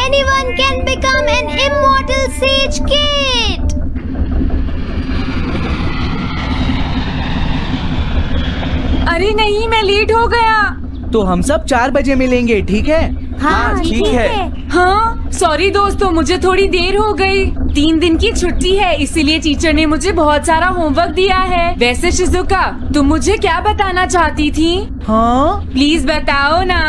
Anyone can become an immortal sage kid. अरे नहीं, मैं लेट हो गया। तो हम सब 4 बजे मिलेंगे, ठीक है? हाँ ठीक है। हाँ सॉरी दोस्तों, मुझे थोड़ी देर हो गई। 3 दिन की छुट्टी है, इसीलिए टीचर ने मुझे बहुत सारा होमवर्क दिया है। वैसे शिजुका, तुम मुझे क्या बताना चाहती थी? हाँ, प्लीज बताओ ना।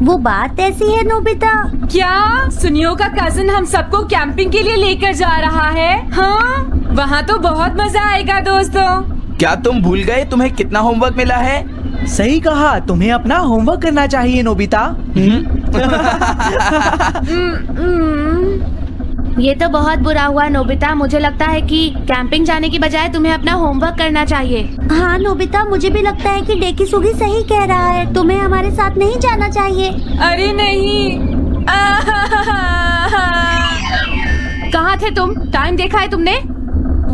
वो बात ऐसी है नोबिता। क्या सुनियो का कजिन हम सबको कैंपिंग के लिए लेकर जा रहा है? हाँ, वहाँ तो बहुत मजा आएगा दोस्तों। क्या तुम भूल गए तुम्हें कितना होमवर्क मिला है? सही कहा, तुम्हें अपना होमवर्क करना चाहिए नोबिता। ये तो बहुत बुरा हुआ नोबिता। मुझे लगता है कि कैंपिंग जाने की बजाय तुम्हें अपना होमवर्क करना चाहिए। हाँ नोबिता, मुझे भी लगता है कि डेकिसुगी सही कह रहा है। तुम्हें हमारे साथ नहीं जाना चाहिए। अरे नहीं। कहाँ थे तुम? टाइम देखा है तुमने?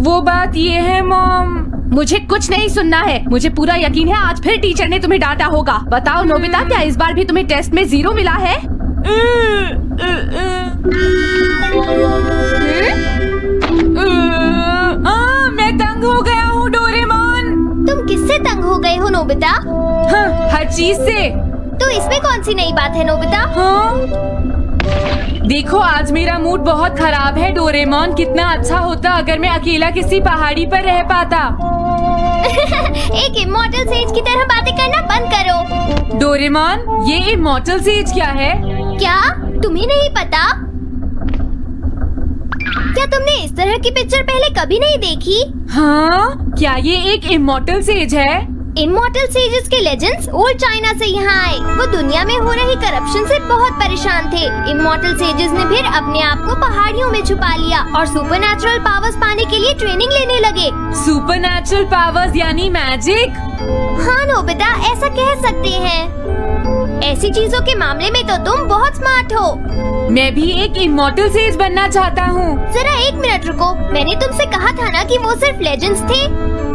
वो बात ये है मॉम। मुझे कुछ नहीं सुनना है। मुझे पूरा यकीन है आज फिर टीचर ने तुम्हें डांटा होगा। बताओ नोबिता, क्या इस बार भी तुम्हें टेस्ट में 0 मिला है? मैं तंग हो गया हूँ डोरेमोन। तुम किससे तंग हो गए हो नोबिता? हाँ, हर चीज से। तो इसमें कौन सी नई बात है नोबिता? हाँ? देखो, आज मेरा मूड बहुत खराब है डोरेमोन। कितना अच्छा होता अगर मैं अकेला किसी पहाड़ी पर रह पाता। एक इमॉर्टल सेज की तरह बातें करना बंद करो। डोरेमोन, ये इमॉर्टल सेज क्या है? क्या तुम्हें नहीं पता? क्या तुमने इस तरह की पिक्चर पहले कभी नहीं देखी? हाँ, क्या ये एक इमॉर्टल सेज है? इमॉर्टल सेजेस के लेजेंड्स ओल्ड चाइना से यहाँ आए। वो दुनिया में हो रही करप्शन से बहुत परेशान थे। इमॉर्टल सेजेस ने फिर अपने आप को पहाड़ियों में छुपा लिया और सुपरनैचुरल पावर्स पाने के लिए ट्रेनिंग लेने लगे। सुपरनैचुरल पावर्स यानी मैजिक? हाँ नोबिता, ऐसा कह सकते हैं। ऐसी चीजों के मामले में तो तुम बहुत स्मार्ट हो। मैं भी एक इमॉर्टल सेज बनना चाहता हूँ। जरा 1 मिनट रुको। मैंने तुमसे कहा था ना कि वो सिर्फ लेजेंड्स थे।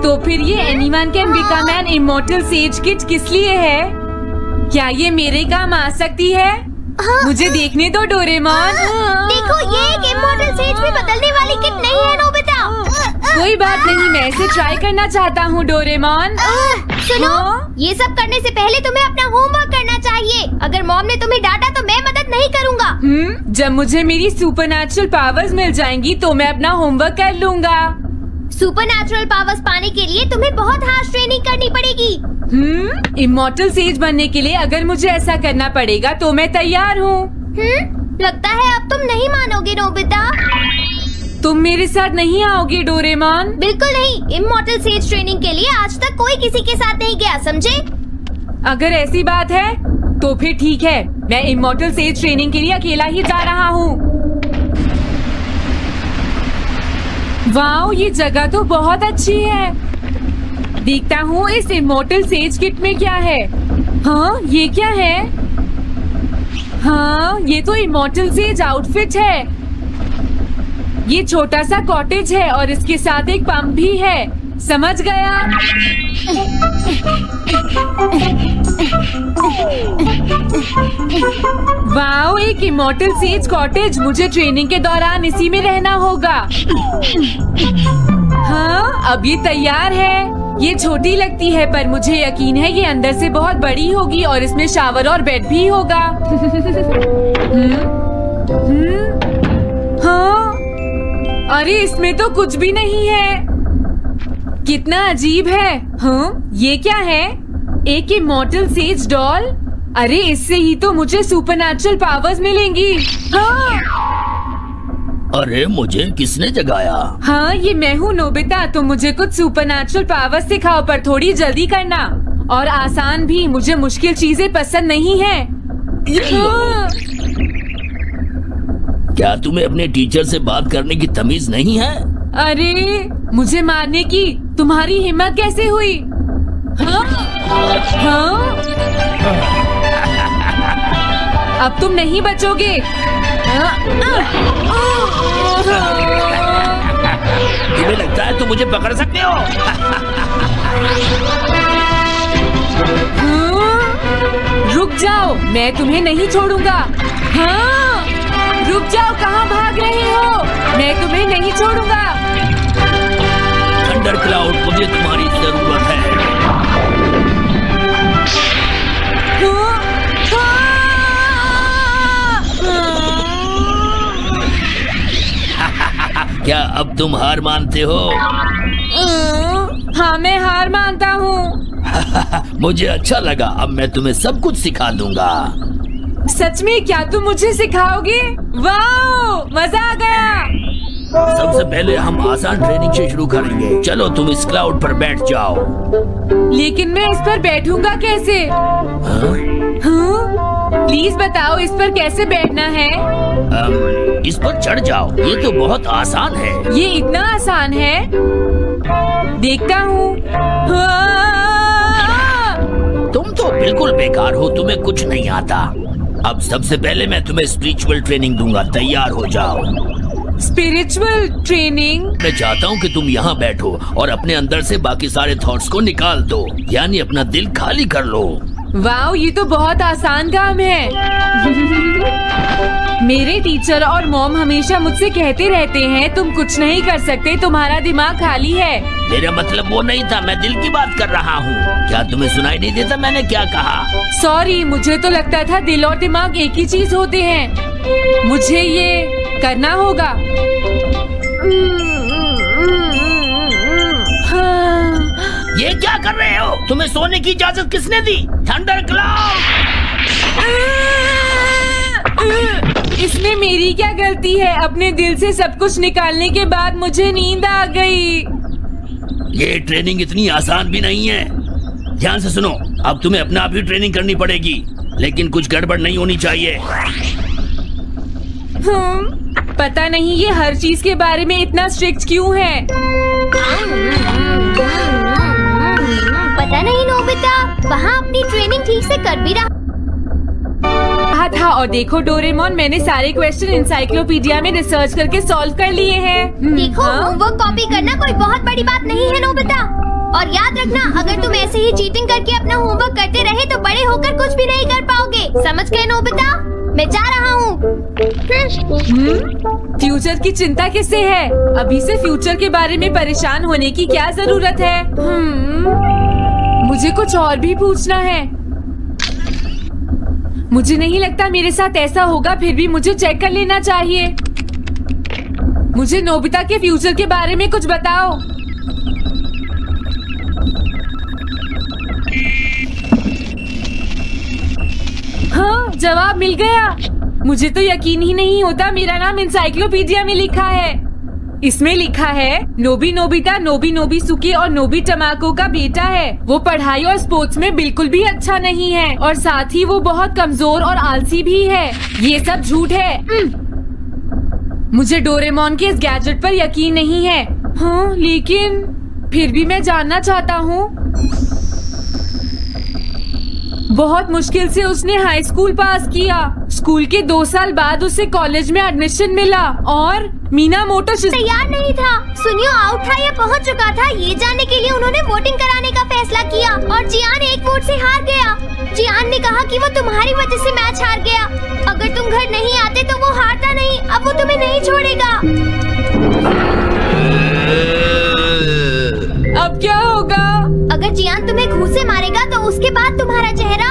तो फिर ये anyone can become an immortal says kit किस लिए है? क्या ये मेरे काम आ सकती है? हाँ। मुझे देखने दो डोरेमोन। देखो, ये एक इमॉर्टल सेज में बदलने वाली किट नहीं है नोबिता। कोई बात नहीं, मैं इसे ट्राई करना चाहता हूँ डोरेमोन। सुनो, हाँ? ये सब करने से पहले तुम्हें अपना होमवर्क करना चाहिए। अगर मॉम ने तुम्हें डांटा तो मैं मदद नहीं करूँगा। जब मुझे मेरी सुपरनैचुरल पावर्स मिल जाएंगी तो मैं अपना होमवर्क कर लूँगा। सुपरनैचुरल पावर्स पाने के लिए तुम्हें बहुत हार्श ट्रेनिंग करनी पड़ेगी। इमॉर्टल सेज बनने के लिए अगर मुझे ऐसा करना पड़ेगा तो मैं तैयार हूँ। लगता है अब तुम नहीं मानोगे नोबिता। तुम मेरे साथ नहीं आओगे डोरेमोन? बिल्कुल नहीं। इमॉर्टल सेज ट्रेनिंग के लिए आज तक कोई किसी के साथ नहीं गया, समझे? अगर ऐसी बात है तो फिर ठीक है, मैं इमॉर्टल सेज ट्रेनिंग के लिए अकेला ही जा रहा हूँ। वाओ, ये जगह तो बहुत अच्छी है। देखता हूँ इस इमॉर्टल सेज किट में क्या है। हाँ, ये क्या है? हाँ, ये तो इमॉर्टल सेज आउटफिट है। ये छोटा सा कॉटेज है और इसके साथ एक पंप भी है। समझ गया। वाओ, एक इमॉर्टल सेज कॉटेज। मुझे ट्रेनिंग के दौरान इसी में रहना होगा। हाँ, अब ये तैयार है। ये छोटी लगती है पर मुझे यकीन है ये अंदर से बहुत बड़ी होगी और इसमें शावर और बेड भी होगा। हाँ, अरे इसमें तो कुछ भी नहीं है। कितना अजीब है। हाँ, ये क्या है? एक इमॉर्टल सेज डॉल। अरे इससे ही तो मुझे सुपरनैचुरल पावर्स मिलेंगी। हाँ, अरे मुझे किसने जगाया? हाँ, ये मैं हूँ नोबिता। तो मुझे कुछ सुपरनैचुरल पावर्स सिखाओ, पर थोड़ी जल्दी करना और आसान भी। मुझे मुश्किल चीजें पसंद नहीं है। हाँ। क्या तुम्हें अपने टीचर से बात करने की तमीज नहीं है? अरे मुझे मारने की तुम्हारी हिम्मत कैसे हुई? हाँ? हाँ? अब तुम नहीं बचोगे। तुम्हें लगता है तुम मुझे पकड़ सकते हो? जाओ, मैं तुम्हें नहीं छोड़ूंगा। हाँ, रुक जाओ, कहाँ भाग रहे हो? मैं तुम्हें नहीं छोड़ूंगा। थंडर क्लाउड, मुझे तुम्हारी जरूरत है। क्या अब तुम हार मानते हो? हाँ, मैं हार मानता हूँ। मुझे अच्छा लगा, अब मैं तुम्हें सब कुछ सिखा दूंगा। सच में? क्या तुम मुझे सिखाओगे? वाह, मजा आ गया। सबसे पहले हम आसान ट्रेनिंग से शुरू करेंगे। चलो तुम इस क्लाउड पर बैठ जाओ। लेकिन मैं इस पर बैठूंगा कैसे? हाँ? प्लीज बताओ, इस पर कैसे बैठना है? इस पर चढ़ जाओ, ये तो बहुत आसान है। ये इतना आसान है? देखता हूँ। तुम तो बिल्कुल बेकार हो, तुम्हें कुछ नहीं आता। अब सबसे पहले मैं तुम्हें स्पिरिचुअल ट्रेनिंग दूंगा, तैयार हो जाओ। Spiritual training? मैं चाहता हूँ कि तुम यहाँ बैठो और अपने अंदर से बाकी सारे थॉट्स को निकाल दो, यानी अपना दिल खाली कर लो। वाह, ये तो बहुत आसान काम है। मेरे टीचर और मॉम हमेशा मुझसे कहते रहते हैं, तुम कुछ नहीं कर सकते, तुम्हारा दिमाग खाली है। मेरा मतलब वो नहीं था, मैं दिल की बात कर रहा हूँ। क्या तुम्हें सुनाई नहीं देता मैंने क्या कहा? सॉरी, मुझे तो लगता था दिल और दिमाग एक ही चीज होते हैं। मुझे ये करना होगा। हाँ। ये क्या कर रहे हो? तुम्हें सोने की इजाजत किसने दी? Thunder cloud! इसमें मेरी क्या गलती है? अपने दिल से सब कुछ निकालने के बाद मुझे नींद आ गई। ये ट्रेनिंग इतनी आसान भी नहीं है। ध्यान से सुनो, अब तुम्हें अपने आप ही ट्रेनिंग करनी पड़ेगी, लेकिन कुछ गड़बड़ नहीं होनी चाहिए। पता नहीं ये हर चीज के बारे में इतना स्ट्रिक्ट क्यों है। पता नहीं नोबिता, वहाँ अपनी ट्रेनिंग ठीक से कर भी रहा था। और देखो डोरेमोन, मैंने सारे क्वेश्चन इंसाइक्लोपीडिया में रिसर्च करके सॉल्व कर लिए हैं। देखो, होमवर्क कॉपी करना कोई बहुत बड़ी बात नहीं है नोबिता। और याद रखना, अगर तुम ऐसे ही चीटिंग करके अपना होमवर्क करते रहे तो बड़े होकर कुछ भी नहीं कर पाओगे। समझ गए नोबिता? मैं जा रहा हूँ। फ्यूचर की चिंता किससे है? अभी से फ्यूचर के बारे में परेशान होने की क्या जरूरत है? मुझे कुछ और भी पूछना है। मुझे नहीं लगता मेरे साथ ऐसा होगा, फिर भी मुझे चेक कर लेना चाहिए। मुझे नोबिता के फ्यूचर के बारे में कुछ बताओ। हाँ, जवाब मिल गया। मुझे तो यकीन ही नहीं होता, मेरा नाम इंसाइक्लोपीडिया में लिखा है। इसमें लिखा है, नोबी नोबिता नोबी नोबिसुके और नोबी टमाको का बेटा है। वो पढ़ाई और स्पोर्ट्स में बिल्कुल भी अच्छा नहीं है, और साथ ही वो बहुत कमजोर और आलसी भी है। ये सब झूठ है। मुझे डोरेमोन के इस गैजेट पर यकीन नहीं है। हाँ, लेकिन फिर भी मैं जानना चाहता हूँ। बहुत मुश्किल से उसने हाई स्कूल पास किया। स्कूल के 2 साल बाद उसे कॉलेज में एडमिशन मिला, और मीनामोटो तैयार नहीं था। सुनियो आउट था या पहुंच चुका था, ये जानने के लिए उन्होंने वोटिंग कराने का फैसला किया, और जियान 1 वोट से हार गया। जियान ने कहा कि वो तुम्हारी वजह से मैच हार गया। अगर तुम घर नहीं आते तो वो हारता नहीं। अब वो तुम्हें नहीं छोड़ेगा। अब क्या होगा? अगर जियान तुम्हें घूंसे मारेगा तो उसके बाद तुम्हारा चेहरा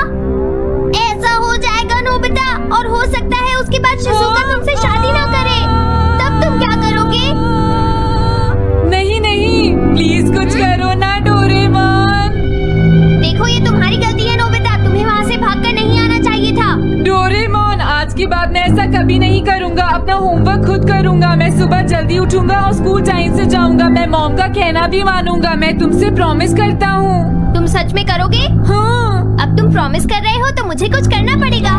ऐसा हो जाएगा नोबिता, और हो सकता है उसके बाद शिज़ुका तुमसे शादी ना करे। तब तुम क्या करोगे? नहीं नहीं, प्लीज कुछ करो ना डोरेमोन। देखो, ये तुम्हारी गलती है नोबिता, तुम्हें वहाँ से भागकर नहीं आना चाहिए था। डोरेमोन, आज के बाद मैं ऐसा कभी नहीं करूँगा। अपना होमवर्क खुद करूँगा। मैं सुबह जल्दी उठूंगा और स्कूल टाइम से जाऊँगा। मैं मॉम का कहना भी मानूंगा। मैं तुमसे प्रॉमिस करता हूँ। तुम सच में करोगे? हाँ। अब तुम प्रॉमिस कर रहे हो तो मुझे कुछ करना पड़ेगा।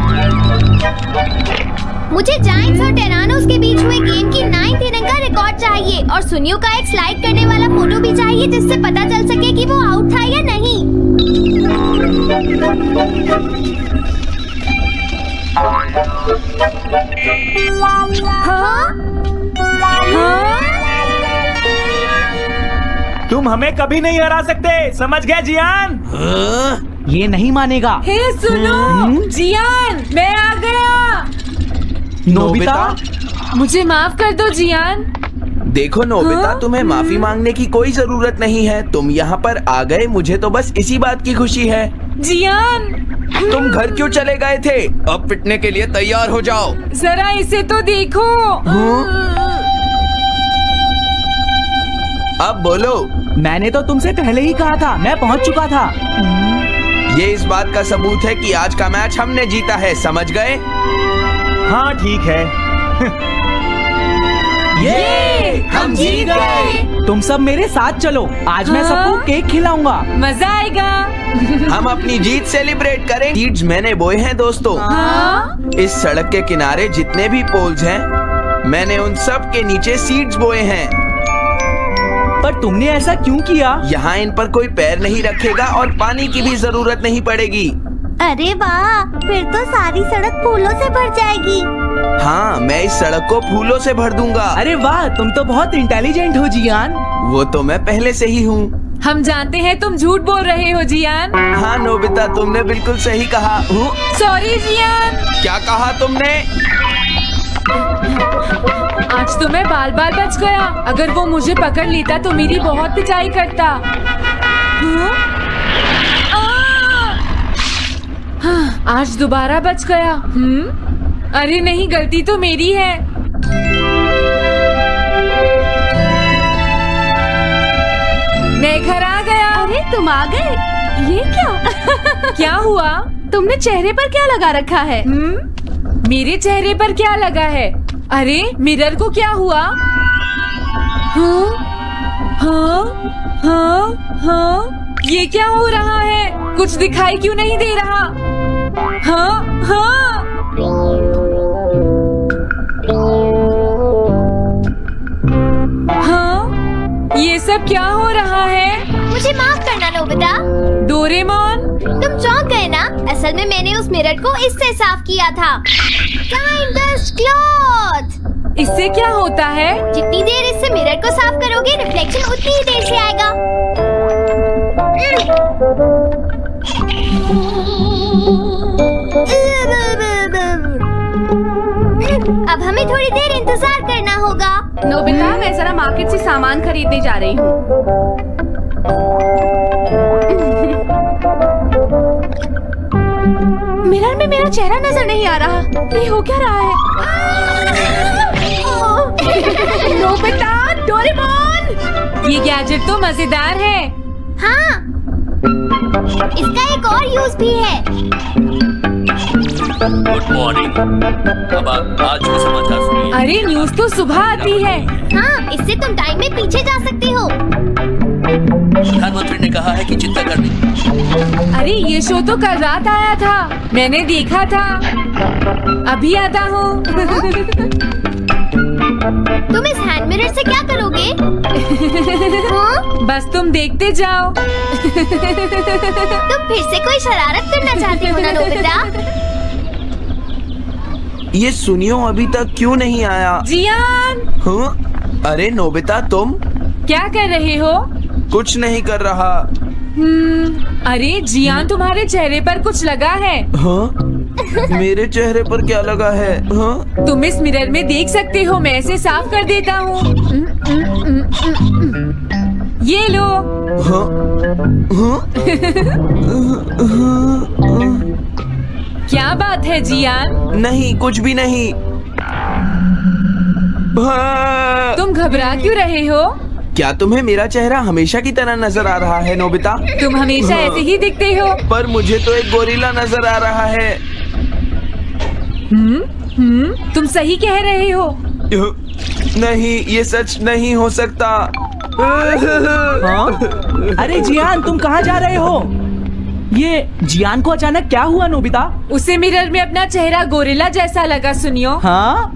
मुझे जायंट्स और टेरानोस के बीच हुए गेम की 9th इनिंग का रिकॉर्ड चाहिए, और सुनियो का एक स्लाइड करने वाला फोटो भी चाहिए, जिससे पता चल सके कि वो आउट था या नहीं। हाँ? हाँ? तुम हमें कभी नहीं हरा सकते, समझ गए जियान? ये नहीं मानेगा। हे सुनो, जियान, मैं आ गया। नोबिता, मुझे माफ कर दो जियान। देखो नोबिता, हाँ? तुम्हें माफी मांगने की कोई जरूरत नहीं है। तुम यहाँ पर आ गए, मुझे तो बस इसी बात की खुशी है। जियान, तुम घर क्यों चले गए थे? अब पिटने के लिए तैयार हो जाओ। जरा इसे तो देखो। अब बोलो। मैंने तो तुमसे पहले ही कहा था, मैं पहुंच चुका था। ये इस बात का सबूत है कि आज का मैच हमने जीता है, समझ गए? हाँ ठीक है। ये हम जीत गए। तुम सब मेरे साथ चलो, आज मैं हाँ? सबको केक खिलाऊंगा। मजा आएगा। हम अपनी जीत सेलिब्रेट करें। सीड्स मैंने बोए हैं दोस्तों। हाँ? इस सड़क के किनारे जितने भी पोल्स हैं, मैंने उन सब के नीचे सीड्स बोए हैं। पर तुमने ऐसा क्यों किया? यहाँ इन पर कोई पैर नहीं रखेगा और पानी की भी जरूरत नहीं पड़ेगी। अरे वाह, फिर तो सारी सड़क फूलों से भर जाएगी। हाँ, मैं इस सड़क को फूलों से भर दूंगा। अरे वाह, तुम तो बहुत इंटेलिजेंट हो जियान। वो तो मैं पहले से ही हूँ। हम जानते हैं तुम झूठ बोल रहे हो जियान। हाँ नोबिता, तुमने बिल्कुल सही कहा। Sorry Gian. क्या कहा तुमने? आज तो मैं बाल बाल बच गया। अगर वो मुझे पकड़ लेता तो मेरी बहुत पिटाई करता। हाँ? हाँ, आज दोबारा बच गया। अरे नहीं, गलती तो मेरी है। मैं घर आ गया। अरे तुम आ गए, ये क्या? क्या हुआ? तुमने चेहरे पर क्या लगा रखा है? मेरे चेहरे पर क्या लगा है? अरे मिरर को क्या हुआ? हाँ, हाँ, हाँ, हाँ, ये क्या हो रहा है? कुछ दिखाई क्यों नहीं दे रहा? हाँ, हाँ, हाँ, ये सब क्या हो रहा है? मुझे माफ करना नोबिता। डोरेमोन, तुम चौंक गए ना? असल में मैंने उस मिरर को इससे साफ किया था। Time dust cloth। इससे क्या होता है? जितनी देर इससे मिरर को साफ करोगे, रिफ्लेक्शन उतनी ही देर से आएगा। अब हमें थोड़ी देर इंतजार करना होगा। नोबिता, मैं जरा मार्केट से सामान खरीदने जा रही हूँ। मिरर में मेरा चेहरा नजर नहीं आ रहा। ये हो क्या रहा है? Nobita, Doraemon. ये गैजेट तो मजेदार है। हाँ, इसका एक और यूज भी है। Good morning. अब आप आज के समाचार सुनिए। अरे न्यूज तो सुबह आती है। हाँ, इससे तुम टाइम में पीछे जा सकते हो। प्रधानमंत्री ने कहा है कि चिंता करनी। अरे ये शो तो कल रात आया था, मैंने देखा था। अभी आता हूँ। तुम इस हैंड मिरर से क्या करोगे? हाँ? बस तुम देखते जाओ। तुम फिर से कोई शरारत करना चाहते हो ना नोबिता? ये सुनियो अभी तक क्यों नहीं आया? जियान, हाँ? अरे नोबिता, तुम क्या कर रहे हो? कुछ नहीं कर रहा। अरे जियान, तुम्हारे चेहरे पर कुछ लगा है। हाँ? मेरे चेहरे पर क्या लगा है? हाँ? तुम इस मिरर में देख सकते हो, मैं इसे साफ कर देता हूँ। ये लो। हाँ? हाँ? क्या बात है जियान? नहीं, कुछ भी नहीं। हाँ। तुम घबरा क्यों रहे हो? क्या तुम्हें मेरा चेहरा हमेशा की तरह नजर आ रहा है नोबिता? तुम हमेशा ऐसे ही दिखते हो। पर मुझे तो एक गोरिल्ला नजर आ रहा है। तुम सही कह रहे हो। नहीं, ये सच नहीं हो सकता। हाँ? अरे जियान, तुम कहाँ जा रहे हो? ये जियान को अचानक क्या हुआ नोबिता? उसे मिरर में अपना चेहरा गोरिल्ला जैसा लगा। सुनियो। हाँ?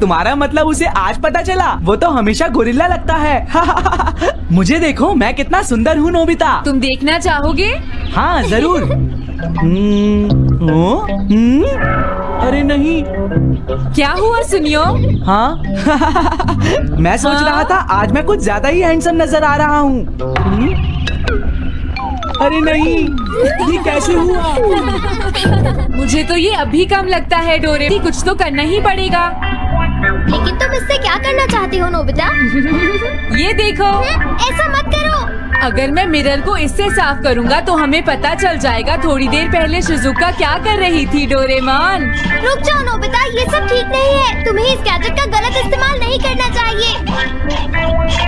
तुम्हारा मतलब उसे आज पता चला? वो तो हमेशा गोरिल्ला लगता है। मुझे देखो, मैं कितना सुंदर हूँ नोबिता। तुम देखना चाहोगे? हाँ जरूर। अरे नहीं। क्या हुआ सुनियो? हाँ? मैं सोच हाँ? रहा था आज मैं कुछ ज्यादा ही हैंडसम नजर आ रहा हूँ। अरे नहीं, ये कैसे हुआ? मुझे तो ये अभी कम लगता है डोरे, कुछ तो करना ही पड़ेगा। लेकिन तुम इससे क्या करना चाहती हो नोबिता? ये देखो, ऐसा मत करो। अगर मैं मिरर को इससे साफ करूंगा तो हमें पता चल जाएगा थोड़ी देर पहले शिजुका क्या कर रही थी। डोरेमोन रुक जाओ नोबिता, ये सब ठीक नहीं है। तुम्हें इस गैजेट का गलत इस्तेमाल नहीं करना चाहिए।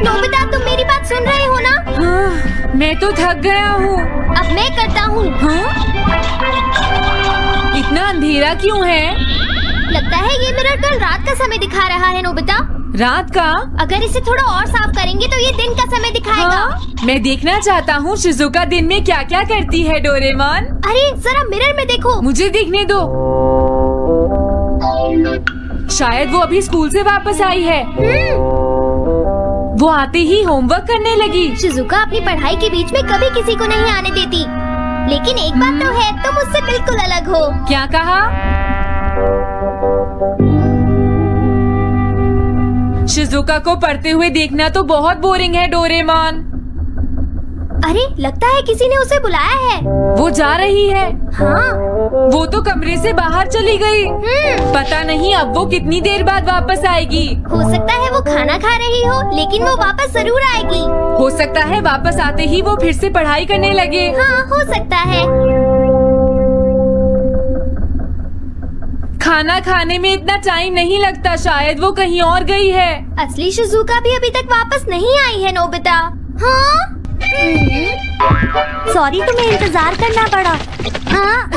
नोबिता, तुम मेरी बात सुन रहे हो ना? हाँ, मैं तो थक गया हूँ। अब मैं करता हूँ। हाँ? इतना अंधेरा क्यों है? लगता है ये मिरर कल रात का समय दिखा रहा है नोबिता। रात का? अगर इसे थोड़ा और साफ करेंगे तो ये दिन का समय दिखाएगा। हाँ? मैं देखना चाहता हूँ शिजुका दिन में क्या क्या करती है। डोरेमोन अरे जरा मिरर में देखो। मुझे दिखने दो। शायद वो अभी स्कूल से वापस आई है। वो आते ही होमवर्क करने लगी। शिजुका अपनी पढ़ाई के बीच में कभी किसी को नहीं आने देती। लेकिन एक बात तो है, तुम उससे बिल्कुल अलग हो। क्या कहा? शिजुका को पढ़ते हुए देखना तो बहुत बोरिंग है डोरेमोन। अरे लगता है किसी ने उसे बुलाया है। वो जा रही है। हाँ। वो तो कमरे से बाहर चली गई। पता नहीं अब वो कितनी देर बाद वापस आएगी। हो सकता है वो खाना खा रही हो, लेकिन वो वापस जरूर आएगी। हो सकता है वापस आते ही वो फिर से पढ़ाई करने लगे। हाँ, हो सकता है। खाना खाने में इतना टाइम नहीं लगता, शायद वो कहीं और गई है। असली शिजुका भी अभी तक वापस नहीं आई है नोबिता। हाँ? सॉरी, तुम्हें इंतजार करना पड़ा। हाँ?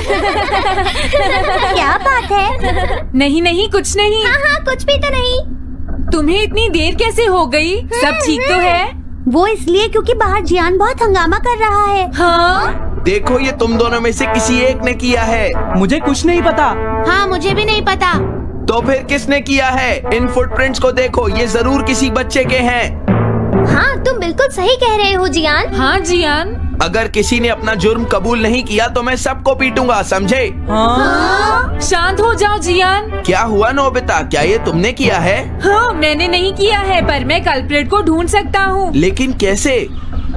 क्या बात है? नहीं नहीं, कुछ नहीं। हाँ हाँ, कुछ भी तो नहीं। तुम्हें इतनी देर कैसे हो गई? सब ठीक तो है? वो इसलिए क्योंकि बाहर जियान बहुत हंगामा कर रहा है। हाँ? देखो, ये तुम दोनों में से किसी एक ने किया है। मुझे कुछ नहीं पता। हाँ, मुझे भी नहीं पता। तो फिर किसने किया है? इन फुटप्रिंट्स को देखो, ये जरूर किसी बच्चे के हैं। हाँ, तुम बिल्कुल सही कह रहे हो जियान। हाँ जियान। अगर किसी ने अपना जुर्म कबूल नहीं किया तो मैं सबको पीटूंगा, समझे? हाँ? शांत हो जाओ जियान। क्या हुआ नोबिता, क्या ये तुमने किया है? हाँ, मैंने नहीं किया है, पर मैं कल्प्रिट को ढूंढ सकता हूँ। लेकिन कैसे?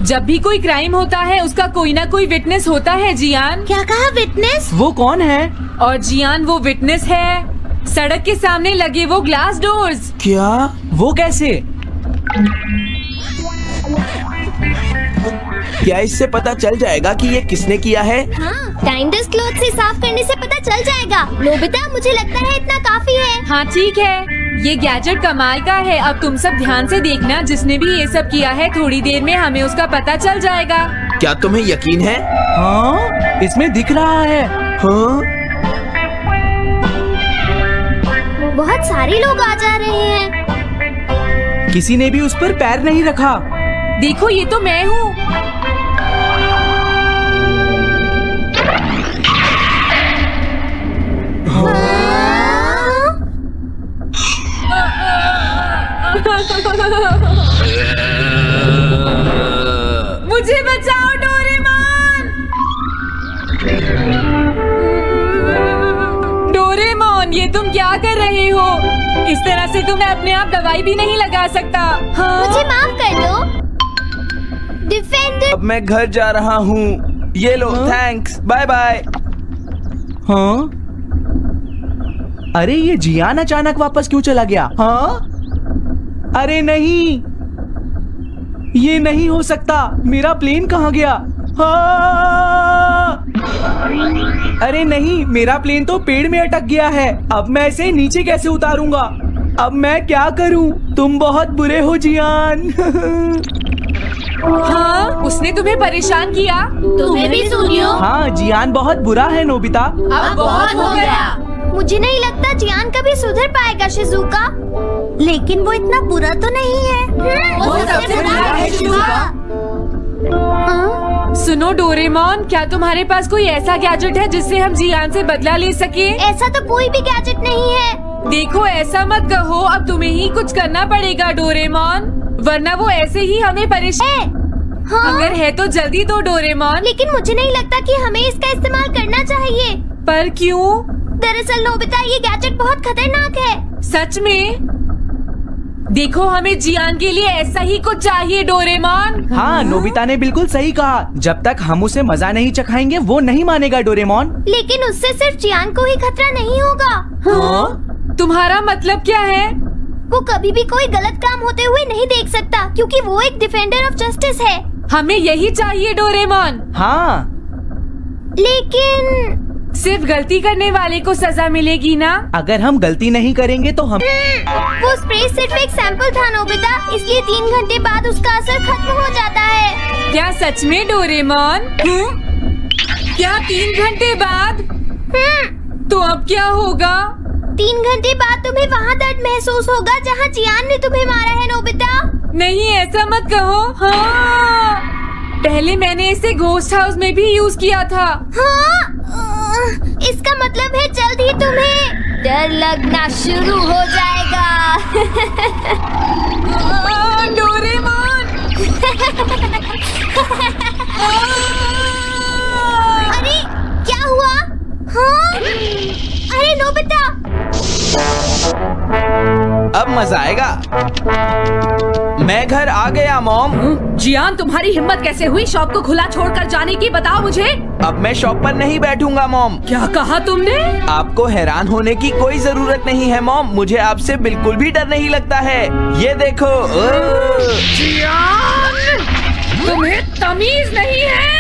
जब भी कोई क्राइम होता है उसका कोई ना कोई विटनेस होता है जियान। क्या कहा, विटनेस? वो कौन है? और जियान वो विटनेस है। सड़क के सामने लगे वो ग्लास डोर्स। क्या? वो कैसे? क्या इससे पता चल जाएगा कि ये किसने किया है? हाँ, टाइम डस्ट क्लॉथ से साफ करने से पता चल जाएगा। नोबिता, मुझे लगता है इतना काफी है। हाँ ठीक है, ये गैजेट कमाल का है। अब तुम सब ध्यान से देखना, जिसने भी ये सब किया है थोड़ी देर में हमें उसका पता चल जाएगा। क्या तुम्हें यकीन है? हाँ, इसमें दिख रहा है। हाँ? बहुत सारे लोग आ जा रहे हैं। किसी ने भी उस पर पैर नहीं रखा। देखो, ये तो मैं हूँ। मुझे बचाओ डोरेमोन। डोरेमोन, ये तुम क्या कर रहे हो? इस तरह से तुम्हें अपने आप दवाई भी नहीं लगा सकता। हाँ? मुझे माफ कर दो। डिफेंडर। अब मैं घर जा रहा हूँ। ये लो, थैंक्स, बाय बाय। हाँ? अरे ये जियान अचानक वापस क्यों चला गया? हाँ? अरे नहीं, ये नहीं हो सकता। मेरा प्लेन कहाँ गया? हाँ! अरे नहीं, मेरा प्लेन तो पेड़ में अटक गया है। अब मैं इसे नीचे कैसे उतारूंगा? अब मैं क्या करूं? तुम बहुत बुरे हो जियान। हाँ? उसने तुम्हें परेशान किया? तुम्हें भी सुनियो। हाँ, जियान बहुत बुरा है नोबिता। अब बहुत हो गया। मुझे नहीं लगता जियान कभी सुधर पाएगा शिजुका। लेकिन वो इतना बुरा तो नहीं है। वो सबसे बुरा है शिजुका। सुनो डोरेमोन, क्या तुम्हारे पास कोई ऐसा गैजेट है जिससे हम जियान से बदला ले सके? ऐसा तो कोई भी गैजेट नहीं है। देखो, ऐसा मत कहो, अब तुम्हें ही कुछ करना पड़ेगा डोरेमोन, वरना वो ऐसे ही हमें परेशान। हाँ? अगर है तो जल्दी दो डोरेमोन। लेकिन मुझे नहीं लगता कि हमें इसका इस्तेमाल करना चाहिए। पर क्यों? दरअसल नोबिता, ये गैजेट बहुत खतरनाक है। सच में? देखो हमें जियान के लिए ऐसा ही कुछ चाहिए डोरेमोन। हाँ, नोबिता ने बिल्कुल सही कहा। जब तक हम उसे मजा नहीं चखाएंगे वो नहीं मानेगा डोरेमोन। लेकिन उससे सिर्फ जियान को ही खतरा नहीं होगा। हाँ? तुम्हारा मतलब क्या है? वो कभी भी कोई गलत काम होते हुए नहीं देख सकता क्योंकि वो एक डिफेंडर ऑफ जस्टिस है। हमें यही चाहिए डोरेमोन। हाँ, लेकिन सिर्फ गलती करने वाले को सजा मिलेगी ना? अगर हम गलती नहीं करेंगे तो हम वो स्प्रे सिर्फ एक सैंपल था नोबिता, इसलिए 3 घंटे बाद उसका असर खत्म हो जाता है। क्या सच में डोरेमोन? क्या 3 घंटे बाद? तो अब क्या होगा? 3 घंटे बाद तुम्हें वहाँ दर्द महसूस होगा जहाँ जियान ने तुम्हें मारा है नोबिता। नहीं, ऐसा मत कहो। हाँ, पहले मैंने इसे घोस्ट हाउस में भी यूज किया था। हाँ? इसका मतलब है जल्द ही तुम्हें डर लगना शुरू हो जाएगा। डोरेमोन! अरे क्या हुआ? हाँ? अरे नोबिता! अब मजा आएगा। मैं घर आ गया मॉम। जियान, तुम्हारी हिम्मत कैसे हुई शॉप को खुला छोड़कर जाने की? बताओ मुझे। अब मैं शॉप पर नहीं बैठूंगा मॉम। क्या कहा तुमने? आपको हैरान होने की कोई जरूरत नहीं है मॉम, मुझे आपसे बिल्कुल भी डर नहीं लगता है। ये देखो। जियान, तुम्हें तमीज नहीं है।